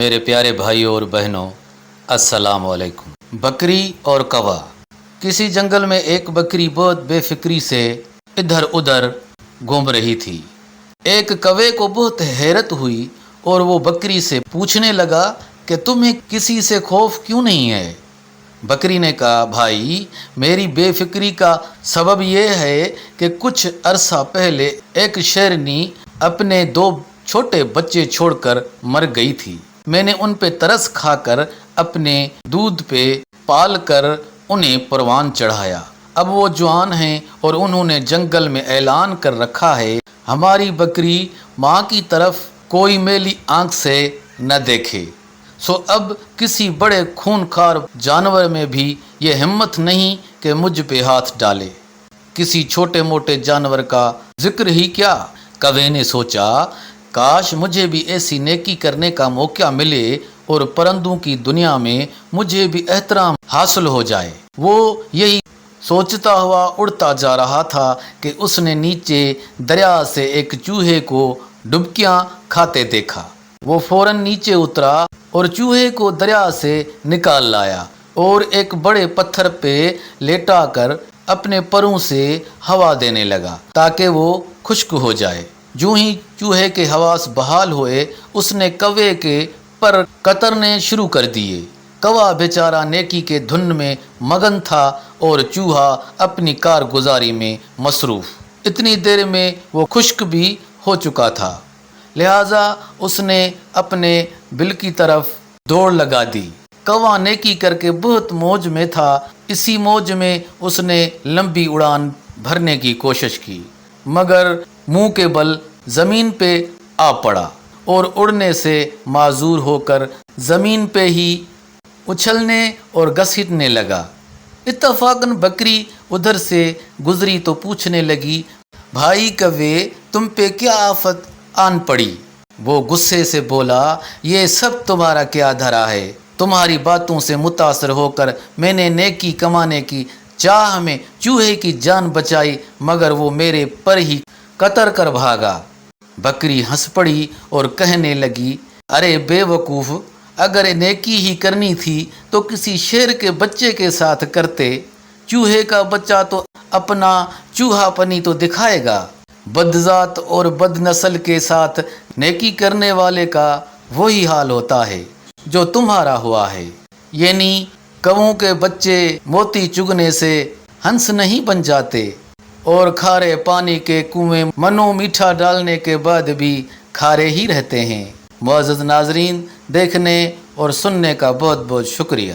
میرے پیارے بھائیوں اور بہنوں، السلام علیکم۔ بکری اور کوا۔ کسی جنگل میں ایک بکری بہت بے فکری سے ادھر ادھر گھوم رہی تھی۔ ایک کوے کو بہت حیرت ہوئی اور وہ بکری سے پوچھنے لگا کہ تمہیں کسی سے خوف کیوں نہیں ہے؟ بکری نے کہا، بھائی، میری بے فکری کا سبب یہ ہے کہ کچھ عرصہ پہلے ایک شیرنی اپنے 2 چھوٹے بچے چھوڑ کر مر گئی تھی۔ میں نے ان پہ ترس کھا کر اپنے دودھ پہ پال کر انہیں پروان چڑھایا۔ اب وہ جوان ہیں اور انہوں نے جنگل میں اعلان کر رکھا ہے، ہماری بکری ماں کی طرف کوئی میلی آنکھ سے نہ دیکھے۔ سو اب کسی بڑے خونخوار جانور میں بھی یہ ہمت نہیں کہ مجھ پہ ہاتھ ڈالے۔ کسی چھوٹے موٹے جانور کا ذکر ہی کیا، کوے نے سوچا، کاش مجھے بھی ایسی نیکی کرنے کا موقع ملے اور پرندوں کی دنیا میں مجھے بھی احترام حاصل ہو جائے۔ وہ یہی سوچتا ہوا اڑتا جا رہا تھا کہ اس نے نیچے دریا سے ایک چوہے کو ڈبکیاں کھاتے دیکھا۔ وہ فوراً نیچے اترا اور چوہے کو دریا سے نکال لایا اور ایک بڑے پتھر پہ لیٹا کر اپنے پروں سے ہوا دینے لگا تاکہ وہ خشک ہو جائے۔ جو ہی چوہے کے حواس بحال ہوئے، اس نے کوے کے پر کترنے شروع کر دیے۔ کوا بیچارہ نیکی کے دھن میں مگن تھا اور چوہا اپنی کارگزاری میں مصروف۔ اتنی دیر میں وہ خشک بھی ہو چکا تھا، لہذا اس نے اپنے بل کی طرف دوڑ لگا دی۔ کوا نیکی کر کے بہت موج میں تھا۔ اسی موج میں اس نے لمبی اڑان بھرنے کی کوشش کی، مگر منہ کے بل زمین پہ آ پڑا اور اڑنے سے معذور ہو کر زمین پہ ہی اچھلنے اور گھسیٹنے لگا۔ اتفاقاً بکری ادھر سے گزری تو پوچھنے لگی، بھائی کوے، تم پہ کیا آفت آن پڑی؟ وہ غصے سے بولا، یہ سب تمہارا کیا دھرا ہے؟ تمہاری باتوں سے متاثر ہو کر میں نے نیکی کمانے کی چاہ میں چوہے کی جان بچائی، مگر وہ میرے پر ہی کتر کر بھاگا۔ بکری ہنس پڑی اور کہنے لگی، ارے بے وقوف، اگر نیکی ہی کرنی تھی تو کسی شیر کے بچے کے ساتھ کرتے۔ چوہے کا بچہ تو اپنا چوہا پنی تو دکھائے گا۔ بدذات اور بد نسل کے ساتھ نیکی کرنے والے کا وہی حال ہوتا ہے جو تمہارا ہوا ہے۔ یعنی کووں کے بچے موتی چگنے سے ہنس نہیں بن جاتے اور کھارے پانی کے کنویں منو میٹھا ڈالنے کے بعد بھی کھارے ہی رہتے ہیں۔ معزز ناظرین، دیکھنے اور سننے کا بہت بہت شکریہ۔